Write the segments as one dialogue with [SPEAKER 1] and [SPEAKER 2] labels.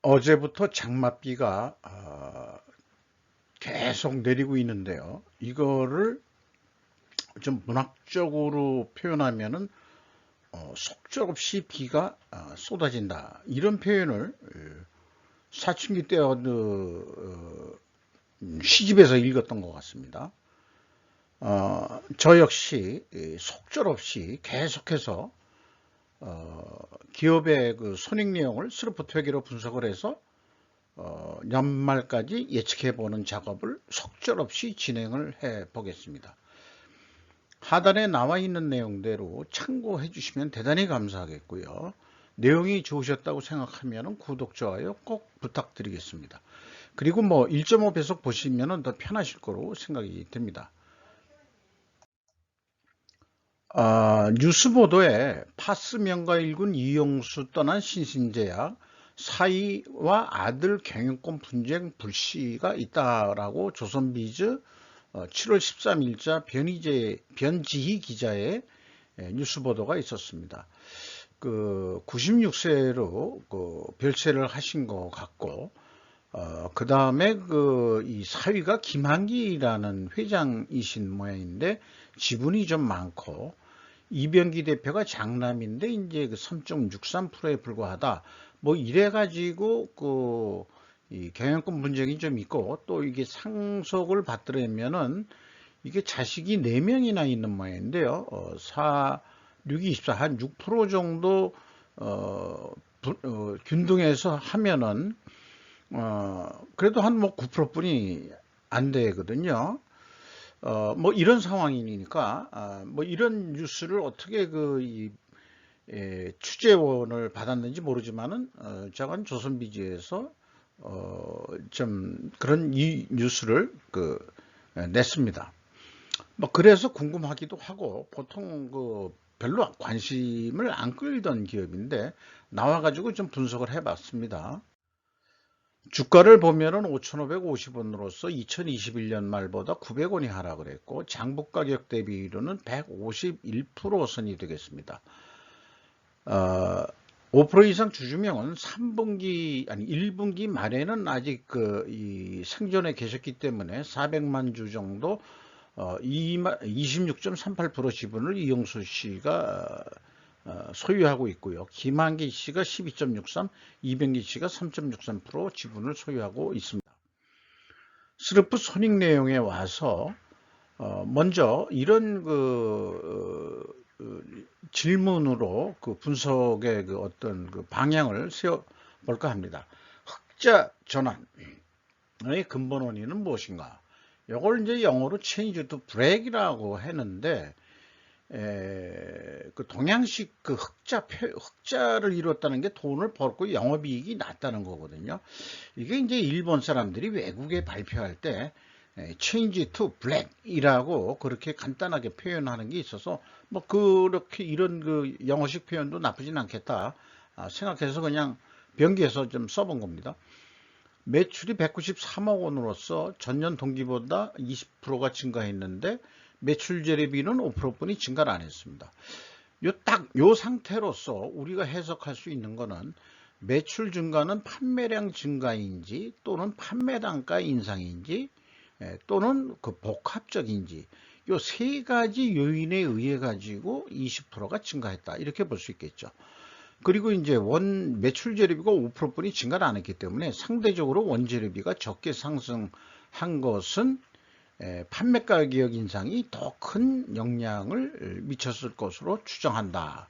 [SPEAKER 1] 어제부터 장맛비가 계속 내리고 있는데요. 이거를 좀 문학적으로 표현하면은 속절없이 비가 쏟아진다. 이런 표현을 사춘기 때 시집에서 읽었던 것 같습니다. 저 역시 속절없이 계속해서 기업의 그 손익 내용을 스루프트 회계로 분석을 해서 연말까지 예측해보는 작업을 속절없이 진행을 해 보겠습니다. 하단에 나와 있는 내용대로 참고해 주시면 대단히 감사하겠고요. 내용이 좋으셨다고 생각하면 구독, 좋아요 꼭 부탁드리겠습니다. 그리고 뭐 1.5배속 보시면 더 편하실 거로 생각이 됩니다. 뉴스 보도에 파스 명가 일군 이용수 떠난 신신제약 사위와 아들 경영권 분쟁 불씨가 있다라고 조선비즈 7월 13일자 변지희 기자의 뉴스 보도가 있었습니다. 그 96세로 그 별세를 하신 것 같고, 그 다음에 이 사위가 김한기라는 회장이신 모양인데 지분이 좀 많고, 이병기 대표가 장남인데 이제 그 3.63%에 불과하다. 뭐 이래가지고 이 경영권 분쟁이 좀 있고, 또 이게 상속을 받더라면은 이게 자식이 4명이나 있는 모양인데요. 6이 24, 한 6% 정도 균등해서 하면은 그래도 한 뭐 9%뿐이 안 되거든요. 뭐 이런 상황이니까 뭐 이런 뉴스를 어떻게 취재원을 받았는지 모르지만은 제가 조선비즈에서 좀 그런 이 뉴스를 냈습니다. 뭐 그래서 궁금하기도 하고 보통 별로 관심을 안 끌던 기업인데 나와가지고 좀 분석을 해봤습니다. 주가를 보면은 5,550원으로서 2021년 말보다 900원이 하락을 했고 장부 가격 대비로는 151% 선이 되겠습니다. 5% 이상 주주명은 3분기 아니 1분기 말에는 아직 이 생존에 계셨기 때문에 400만 주 정도 26.38% 지분을 이용수 씨가 소유하고 있고요. 김한기 씨가 12.63, 이병기 씨가 3.63% 지분을 소유하고 있습니다. 스르프 손익 내용에 와서 먼저 이런 질문으로 분석의 어떤 방향을 세워 볼까 합니다. 흑자 전환의 근본 원인은 무엇인가? 이걸 이제 영어로 change to break이라고 했는데 동양식 흑자를 이뤘다는 게 돈을 벌고 영업이익이 낮다는 거거든요. 이게 이제 일본 사람들이 외국에 발표할 때 change to black이라고 그렇게 간단하게 표현하는 게 있어서 뭐 그렇게 이런 영어식 표현도 나쁘진 않겠다 생각해서 그냥 변기해서 좀 써본 겁니다. 매출이 193억 원으로서 전년 동기보다 20%가 증가했는데 매출 재료비는 5%뿐이 증가를 안 했습니다. 요 상태로서 우리가 해석할 수 있는 거는 매출 증가는 판매량 증가인지 또는 판매 단가 인상인지 또는 복합적인지 요 세 가지 요인에 의해 가지고 20%가 증가했다 이렇게 볼 수 있겠죠. 그리고 이제 매출 재료비가 5%뿐이 증가를 안 했기 때문에 상대적으로 원재료비가 적게 상승한 것은 판매 가격 인상이 더 큰 영향을 미쳤을 것으로 추정한다.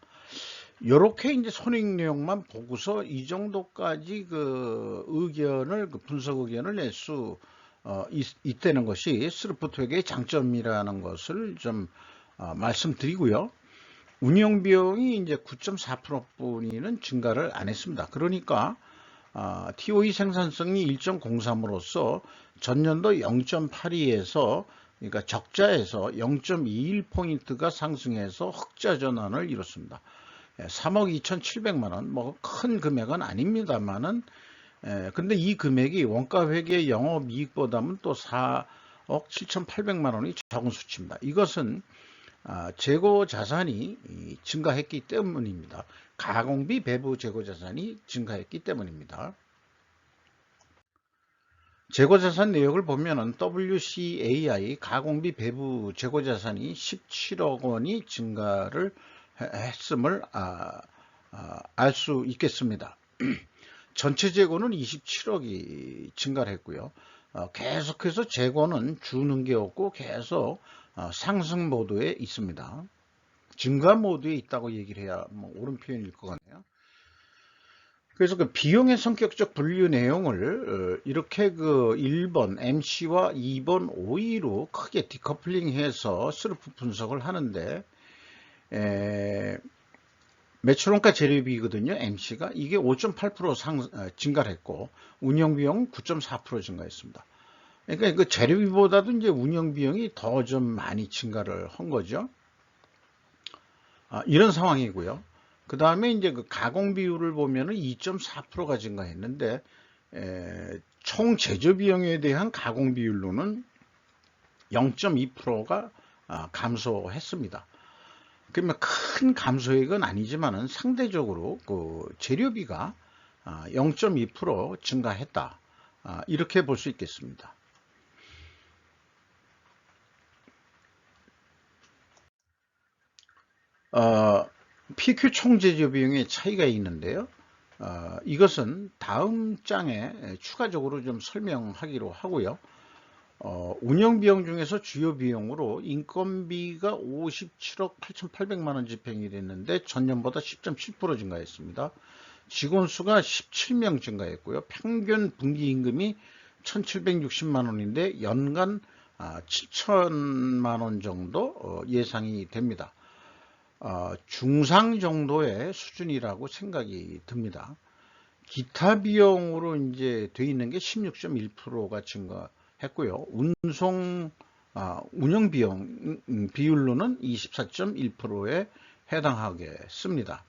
[SPEAKER 1] 이렇게 이제 손익 내용만 보고서 이 정도까지 분석 의견을 낼 수 있다는 것이 스루프트의 장점이라는 것을 좀 말씀드리고요. 운영 비용이 이제 9.4%뿐이는 증가를 안 했습니다. 그러니까 TOE 생산성이 1.03으로서 전년도 0.82에서 그러니까 적자에서 0.21포인트가 상승해서 흑자 전환을 이뤘습니다. 3억 2,700만 원, 뭐 큰 금액은 아닙니다만은 근데 이 금액이 원가 회계 영업이익보다는 또 4억 7,800만 원이 적은 수치입니다. 이것은 재고 자산이 증가했기 때문입니다. 가공비 배부 재고 자산이 증가했기 때문입니다. 재고자산 내역을 보면은 WCAI 가공비 배부 재고자산이 17억 원이 증가를 했음을 알 수 있겠습니다. 전체 재고는 27억이 증가를 했고요. 계속해서 재고는 주는 게 없고 계속 상승 모드에 있습니다. 증가 모드에 있다고 얘기를 해야 옳은 표현일 것 같네요. 그래서 그 비용의 성격적 분류 내용을 이렇게 그 1번 MC와 2번 OE로 크게 디커플링해서 스르프 분석을 하는데, 매출원가 재료비거든요. MC가 이게 5.8% 증가를 했고 운영비용 9.4% 증가했습니다. 그러니까 그 재료비보다도 이제 운영비용이 더 좀 많이 증가를 한 거죠. 이런 상황이고요. 그 다음에 이제 그 가공 비율을 보면은 2.4%가 증가했는데, 총 제조 비용에 대한 가공 비율로는 0.2%가 감소했습니다. 그러면 큰 감소액은 아니지만은 상대적으로 그 재료비가 0.2% 증가했다. 이렇게 볼 수 있겠습니다. PQ 총 제조 비용의 차이가 있는데요. 이것은 다음 장에 추가적으로 좀 설명하기로 하고요. 운영 비용 중에서 주요 비용으로 인건비가 57억 8,800만 원 집행이 됐는데 전년보다 10.7% 증가했습니다. 직원 수가 17명 증가했고요. 평균 분기 임금이 1,760만 원인데 연간 7천만 원 정도 예상이 됩니다. 중상 정도의 수준이라고 생각이 듭니다. 기타 비용으로 이제 돼 있는 게 16.1%가 증가했고요. 운영 비용 비율로는 24.1%에 해당하겠습니다.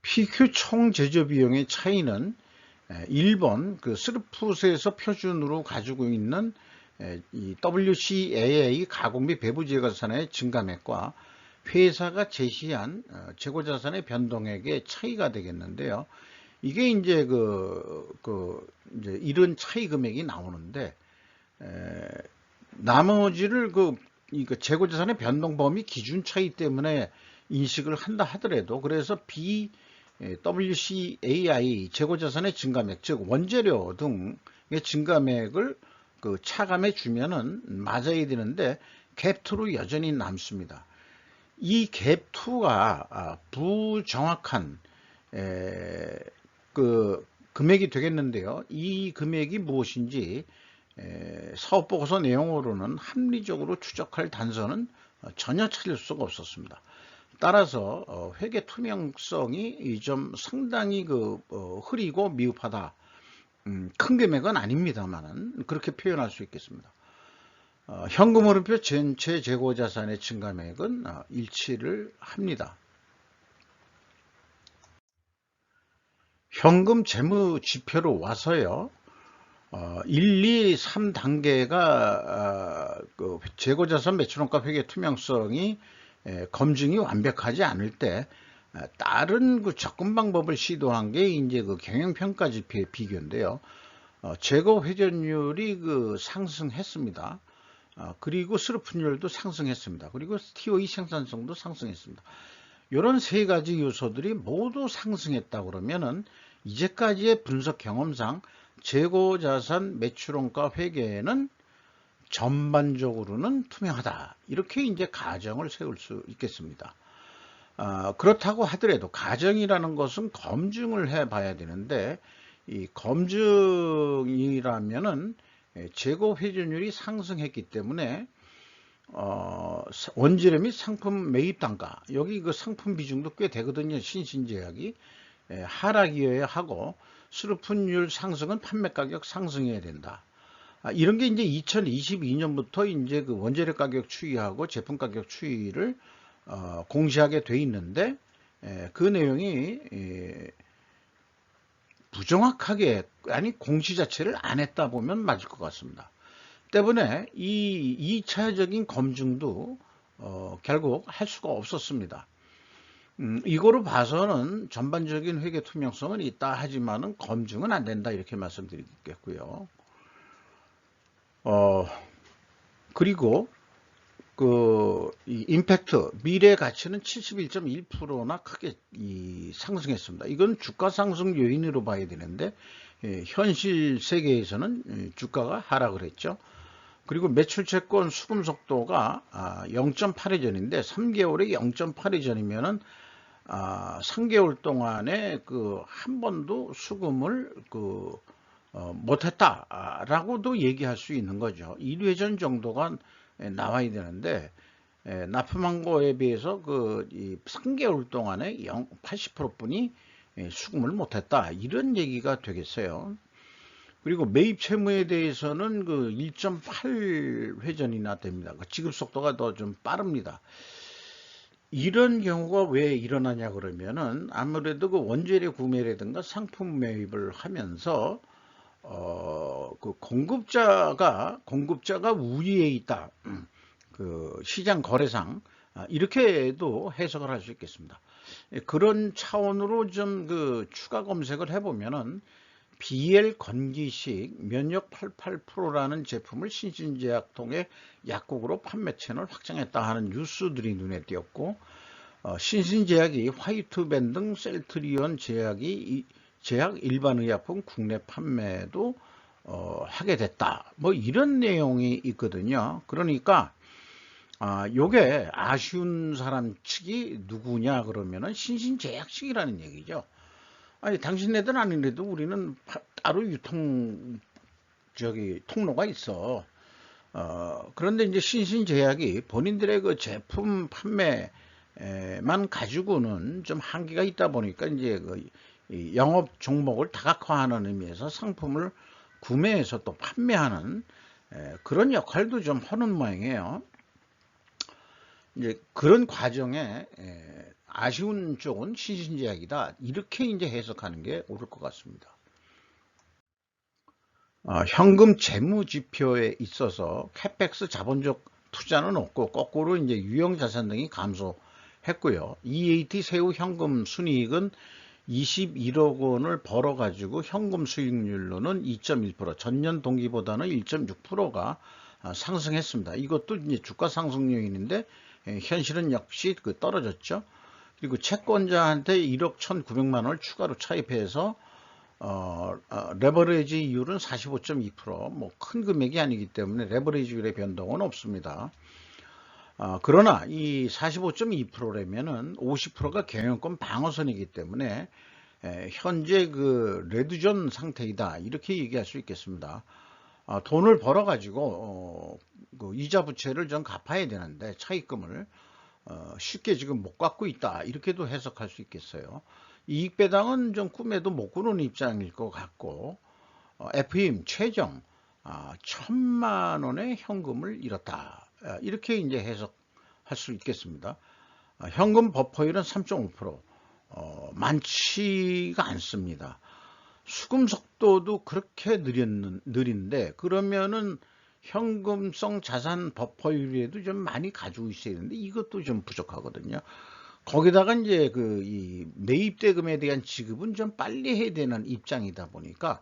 [SPEAKER 1] PQ 총 제조 비용의 차이는 1번 그 스르풋에서 표준으로 가지고 있는 이 WCAA 가공비 배부재고자산의 증감액과 회사가 제시한 재고자산의 변동액의 차이가 되겠는데요. 이게 이제 이제 이런 차이 금액이 나오는데, 나머지를 재고자산의 변동 범위 기준 차이 때문에 인식을 한다 하더라도, 그래서 WCAI 재고자산의 증감액, 즉 원재료 등의 증감액을 차감해 주면은 맞아야 되는데 갭2로 여전히 남습니다. 이 갭2가 부정확한 금액이 되겠는데요. 이 금액이 무엇인지 사업보고서 내용으로는 합리적으로 추적할 단서는 전혀 찾을 수가 없었습니다. 따라서 회계 투명성이 좀 상당히 흐리고 미흡하다. 큰 금액은 아닙니다만은 그렇게 표현할 수 있겠습니다. 현금 흐름표 전체 재고자산의 증감액은 일치를 합니다. 현금 재무 지표로 와서요. 1, 2, 3단계가 재고자산 매출원가 회계 투명성이 검증이 완벽하지 않을 때 다른 접근 방법을 시도한 게 이제 경영평가 지표의 비교인데요. 재고 회전율이 상승했습니다. 그리고 스루풋율도 상승했습니다. 그리고 TOE 생산성도 상승했습니다. 이런 세 가지 요소들이 모두 상승했다 그러면은 이제까지의 분석 경험상 재고자산 매출원가 회계는 전반적으로는 투명하다. 이렇게 이제 가정을 세울 수 있겠습니다. 그렇다고 하더라도 가정이라는 것은 검증을 해 봐야 되는데, 이 검증이라면은 재고 회전율이 상승했기 때문에 원재료 및 상품 매입 단가, 여기 상품 비중도 꽤 되거든요. 신신제약이 하락이어야 하고, 수루풋율 상승은 판매 가격 상승해야 된다. 이런 게 이제 2022년부터 이제 원재료 가격 추이하고 제품 가격 추이를 공시하게 돼 있는데, 그 내용이 부정확하게, 아니 공시 자체를 안 했다 보면 맞을 것 같습니다. 때문에 이 2차적인 검증도 결국 할 수가 없었습니다. 이거로 봐서는 전반적인 회계 투명성은 있다 하지만은 검증은 안 된다 이렇게 말씀드리겠고요. 그리고 이 임팩트 미래 가치는 71.1%나 크게 상승했습니다. 이건 주가 상승 요인으로 봐야 되는데 현실 세계에서는 주가가 하락을 했죠. 그리고 매출 채권 수금 속도가 0.8회전인데 3개월에 0.8회전이면은 3개월 동안에 한 번도 수금을 못했다라고도 얘기할 수 있는 거죠. 1회전 정도가 나와야 되는데 납품한 거에 비해서 이 3개월 동안에 80%뿐이 수금을 못했다 이런 얘기가 되겠어요. 그리고 매입 채무에 대해서는 1.8회전이나 됩니다. 지급 속도가 더 좀 빠릅니다. 이런 경우가 왜 일어나냐 그러면은 아무래도 원재료 구매라든가 상품 매입을 하면서 공급자가 우위에 있다. 시장 거래상 이렇게도 해석을 할 수 있겠습니다. 그런 차원으로 좀 추가 검색을 해보면은 BL 건기식 면역 88%라는 제품을 신신제약 통해 약국으로 판매 채널 확장했다 하는 뉴스들이 눈에 띄었고, 신신제약이 화이트밴 등 셀트리온 제약 일반 의약품 국내 판매도 하게 됐다. 뭐 이런 내용이 있거든요. 그러니까 요게 아쉬운 사람 측이 누구냐 그러면은 신신제약 측이라는 얘기죠. 아니 당신네들 아니래도 우리는 따로 통로가 있어. 그런데 이제 신신제약이 본인들의 제품 판매만 가지고는 좀 한계가 있다 보니까 이제 이 영업 종목을 다각화하는 의미에서 상품을 구매해서 또 판매하는 그런 역할도 좀 하는 모양이에요. 이제 그런 과정에 아쉬운 쪽은 신신제약이다. 이렇게 이제 해석하는 게 옳을 것 같습니다. 현금 재무지표에 있어서 캐펙스 자본적 투자는 없고 거꾸로 이제 유형자산 등이 감소했고요. EAT 세후 현금 순이익은 21억 원을 벌어가지고 현금 수익률로는 2.1%, 전년 동기보다는 1.6%가 상승했습니다. 이것도 이제 주가 상승 요인인데 현실은 역시 떨어졌죠. 그리고 채권자한테 1억 1,900만 원을 추가로 차입해서 레버리지 이율은 45.2%, 뭐 큰 금액이 아니기 때문에 레버리지율의 변동은 없습니다. 그러나 이 45.2%라면은 50%가 경영권 방어선이기 때문에 현재 레드존 상태이다 이렇게 얘기할 수 있겠습니다. 돈을 벌어 가지고 이자 부채를 좀 갚아야 되는데 차입금을 쉽게 지금 못 갚고 있다 이렇게도 해석할 수 있겠어요. 이익 배당은 좀 꿈에도 못 꾸는 입장일 것 같고 F임 최정 1,000만 원의 현금을 잃었다 이렇게 이제 해석할 수 있겠습니다. 현금 버퍼율은 3.5%, 많지가 않습니다. 수금 속도도 그렇게 느린데 그러면은 현금성 자산 버퍼율에도 좀 많이 가지고 있어야 되는데 이것도 좀 부족하거든요. 거기다가 이제 이 매입 대금에 대한 지급은 좀 빨리 해야 되는 입장이다 보니까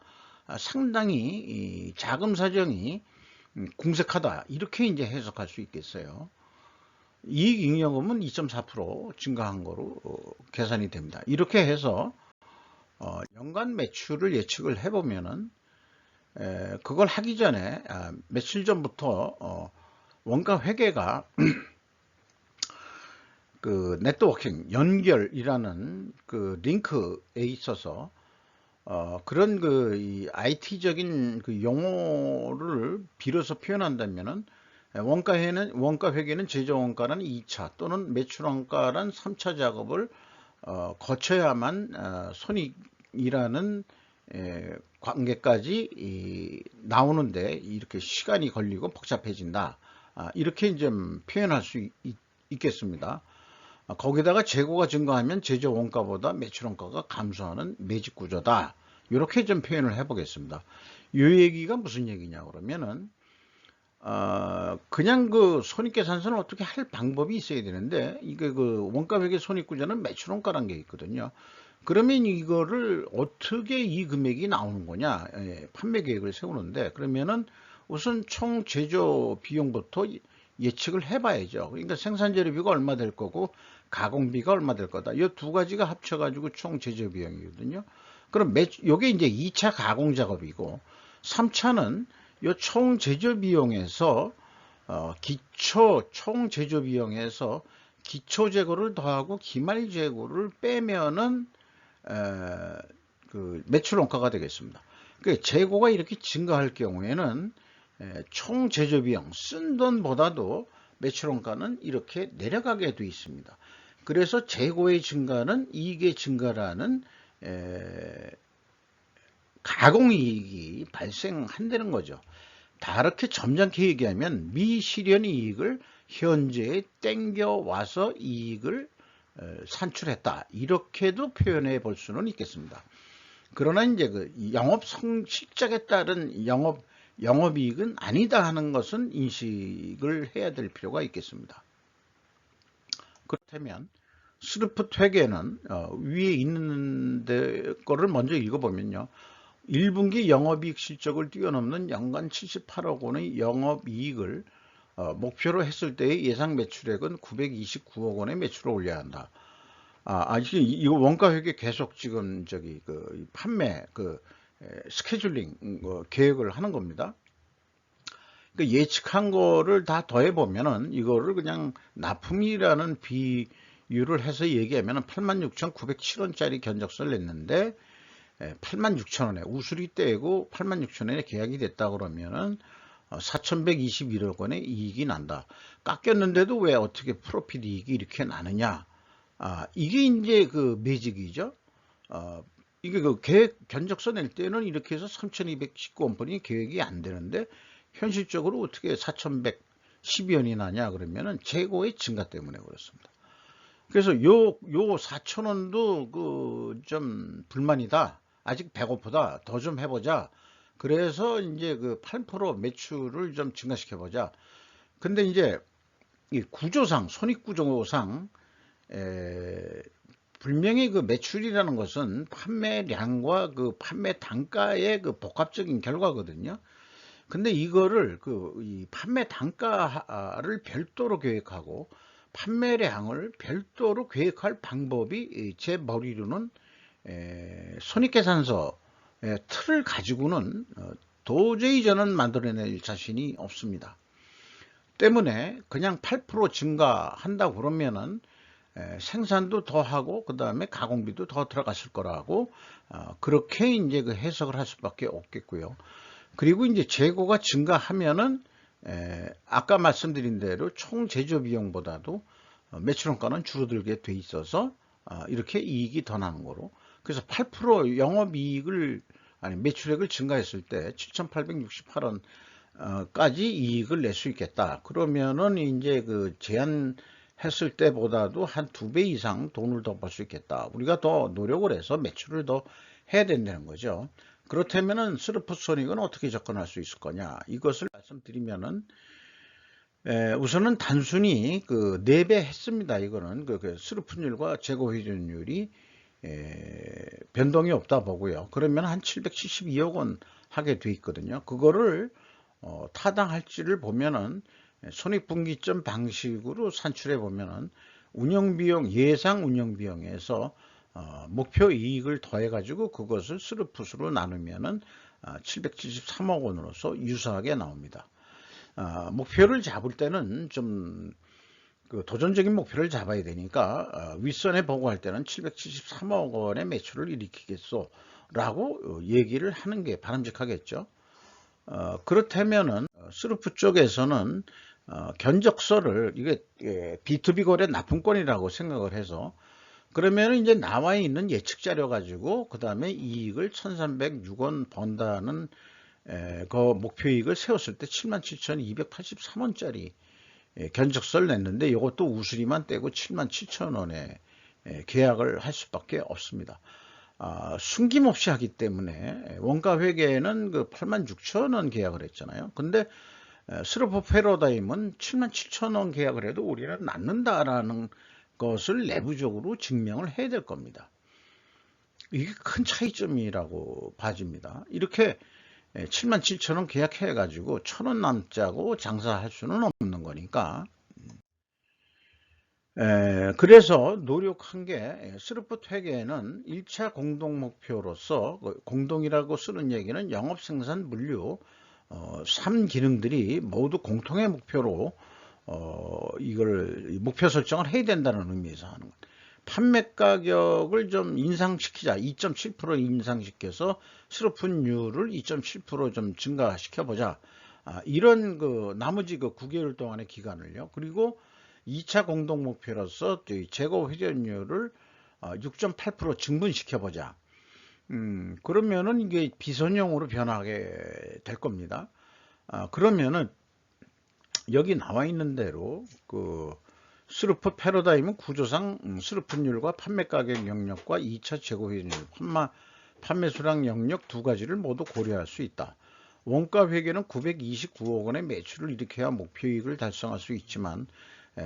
[SPEAKER 1] 상당히 이 자금 사정이 궁색하다 이렇게 이제 해석할 수 있겠어요. 이익 잉여금은 2.4% 증가한 거로 계산이 됩니다. 이렇게 해서 연간 매출을 예측을 해보면은 그걸 하기 전에 며칠 전부터 원가 회계가 네트워킹 연결이라는 링크에 있어서 그런 이 IT적인 용어를 빌어서 표현한다면은 원가 회계는 제조 원가란 2차 또는 매출 원가란 3차 작업을 거쳐야만 손익이라는 관계까지 나오는데 이렇게 시간이 걸리고 복잡해진다. 이렇게 이제 표현할 수 있겠습니다. 거기다가 재고가 증가하면 제조 원가보다 매출 원가가 감소하는 매집 구조다. 이렇게 좀 표현을 해보겠습니다. 이 얘기가 무슨 얘기냐 그러면은 그냥 그 손익계산서는 어떻게 할 방법이 있어야 되는데, 이게 그 원가회계 손익구조는 매출원가라는 게 있거든요. 그러면 이거를 어떻게 이 금액이 나오는 거냐, 판매 계획을 세우는데, 그러면은 우선 총 제조 비용부터 예측을 해봐야죠. 그러니까 생산 재료비가 얼마 될 거고 가공비가 얼마 될 거다. 이 두 가지가 합쳐가지고 총 제조 비용이거든요. 그럼 요게 이제 2차 가공 작업이고, 3차는 이 총 제조 비용에서 총 제조 비용에서 기초 재고를 더하고 기말 재고를 빼면은 그 매출 원가가 되겠습니다. 그 재고가 이렇게 증가할 경우에는 총 제조 비용 쓴 돈보다도 매출 원가는 이렇게 내려가게 되어 있습니다. 그래서 재고의 증가는 이익의 증가라는 가공이익이 발생한다는 거죠. 다르게 점잖게 얘기하면 미실현 이익을 현재에 땡겨와서 이익을 산출했다, 이렇게도 표현해 볼 수는 있겠습니다. 그러나 이제 그 영업 성실적에 따른 영업이익은 아니다 하는 것은 인식을 해야 될 필요가 있겠습니다. 그렇다면 스루풋 회계는 위에 있는 거를 먼저 읽어보면요. 1분기 영업이익 실적을 뛰어넘는 연간 78억 원의 영업이익을 목표로 했을 때의 예상 매출액은 929억 원의 매출을 올려야 한다. 이거 원가회계 계속 지금 그 판매 스케줄링 계획을 하는 겁니다. 그 예측한 거를 다 더해 보면은 이거를 그냥 납품이라는 비율을 해서 얘기하면은 86,907원짜리 견적서를 냈는데 86,000원에 우수리 떼고 86,000원에 계약이 됐다 그러면은 4,121억 원의 이익이 난다. 깎였는데도 왜 어떻게 프로핏 이익이 이렇게 나느냐? 이게 이제 그 매직이죠. 이게 그 계획 견적서 낼 때는 이렇게 해서 3,219원뿐이 계획이 안 되는데 현실적으로 어떻게 4,112원이 나냐 그러면은 재고의 증가 때문에 그렇습니다. 그래서 요 4,000원도 그 좀 불만이다. 아직 배고프다. 더 좀 해보자. 그래서 이제 그 8% 매출을 좀 증가시켜보자. 근데 이제 이 구조상, 손익구조상, 분명히 그 매출이라는 것은 판매량과 그 판매 단가의 그 복합적인 결과거든요. 근데 이거를 이 판매 단가를 별도로 계획하고 판매량을 별도로 계획할 방법이 제 머리로는 손익계산서 틀을 가지고는 도저히 저는 만들어낼 자신이 없습니다. 때문에 그냥 8% 증가한다고 그러면은 생산도 더 하고 그 다음에 가공비도 더 들어갔을 거라고 그렇게 이제 그 해석을 할 수밖에 없겠고요. 그리고 이제 재고가 증가하면은 아까 말씀드린 대로 총 제조 비용보다도 매출원가는 줄어들게 돼 있어서 이렇게 이익이 더 나는 거로. 그래서 8% 영업이익을 매출액을 증가했을 때 7,868원 까지 이익을 낼 수 있겠다. 그러면은 이제 그 제한했을 때보다도 한 2배 이상 돈을 더 벌 수 있겠다. 우리가 더 노력을 해서 매출을 더 해야 된다는 거죠. 그렇다면은 스루풋 손익은 어떻게 접근할 수 있을 거냐? 이것을 말씀드리면은 우선은 단순히 그 4배 했습니다. 이거는 그 스루풋율과 재고 회전율이 변동이 없다 보고요. 그러면 한 772억 원 하게 돼 있거든요. 그거를 타당할지를 보면은 손익분기점 방식으로 산출해 보면은 운영비용, 예상 운영비용에서 목표 이익을 더해 가지고 그것을 스루풋으로 나누면은 773억 원으로서 유사하게 나옵니다. 목표를 잡을 때는 좀 그 도전적인 목표를 잡아야 되니까 윗선에 보고할 때는 773억 원의 매출을 일으키겠소 라고 얘기를 하는 게 바람직하겠죠. 그렇다면은 스루풋 쪽에서는 견적서를 이게 B2B 거래 납품권이라고 생각을 해서 그러면 이제 나와 있는 예측 자료 가지고 그 다음에 이익을 1,306원 번다는 그 목표 이익을 세웠을 때 77,283원짜리 견적서를 냈는데 이것도 우수리만 떼고 77,000원에 계약을 할 수밖에 없습니다. 숨김없이 하기 때문에 원가 회계는 그 86,000원 계약을 했잖아요. 근데 스르프 패러다임은 77,000원 계약을 해도 우리는 낳는다라는 것을 내부적으로 증명을 해야 될 겁니다. 이게 큰 차이점이라고 봐집니다. 이렇게 77,000원 계약해 가지고 1,000원 남자고 장사할 수는 없는 거니까. 그래서 노력한 게 스르프 회계는 1차 공동 목표로서, 공동이라고 쓰는 얘기는 영업 생산 물류 3기능들이 모두 공통의 목표로 이걸 목표 설정을 해야 된다는 의미에서 하는 것. 판매 가격을 좀 인상시키자. 2.7% 인상시켜서 스르프율을 2.7% 증가시켜 보자. 이런 나머지 9개월 동안의 기간을요. 그리고 2차 공동 목표로서 재고 회전율을 6.8% 증분시켜 보자. 그러면은 이게 비선형으로 변하게 될 겁니다. 그러면은 여기 나와 있는 대로 스르프 패러다임은 구조상 스르프율과 판매 가격 영역과 2차 재고 회전율, 판매 수량 영역 두 가지를 모두 고려할 수 있다. 원가 회계는 929억 원의 매출을 일으켜야 목표이익을 달성할 수 있지만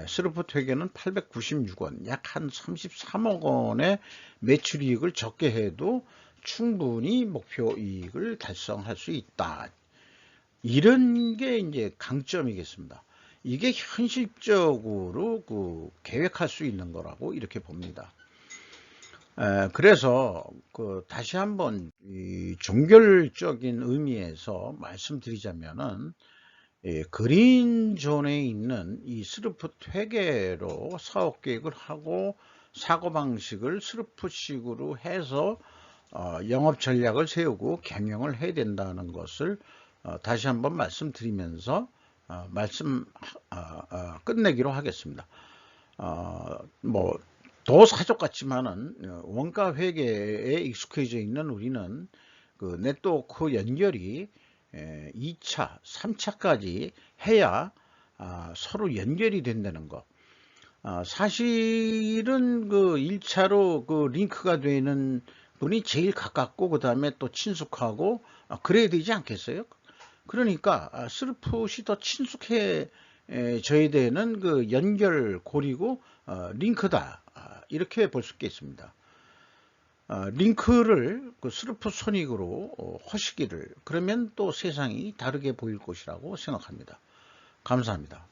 [SPEAKER 1] 스르프 회계는 896원, 약 한 33억 원의 매출이익을 적게 해도 충분히 목표이익을 달성할 수 있다. 이런 게 이제 강점이겠습니다. 이게 현실적으로 계획할 수 있는 거라고 이렇게 봅니다. 그래서 다시 한번 이 종결적인 의미에서 말씀드리자면은 그린존에 있는 이 스르프 회계로 사업 계획을 하고 사고방식을 스르프식으로 해서 영업 전략을 세우고 경영을 해야 된다는 것을 다시 한번 말씀드리면서 끝내기로 하겠습니다. 뭐 도사족 같지만은 원가 회계에 익숙해져 있는 우리는 네트워크 연결이 2차, 3차까지 해야 서로 연결이 된다는 거. 사실은 1차로 링크가 되는 분이 제일 가깝고 그 다음에 또 친숙하고 그래야 되지 않겠어요? 그러니까 스르프시 더 친숙해져야 되는 연결 고리고 링크다, 이렇게 볼 수 있겠습니다. 링크를 스르프 손익으로 하시기를, 그러면 또 세상이 다르게 보일 것이라고 생각합니다. 감사합니다.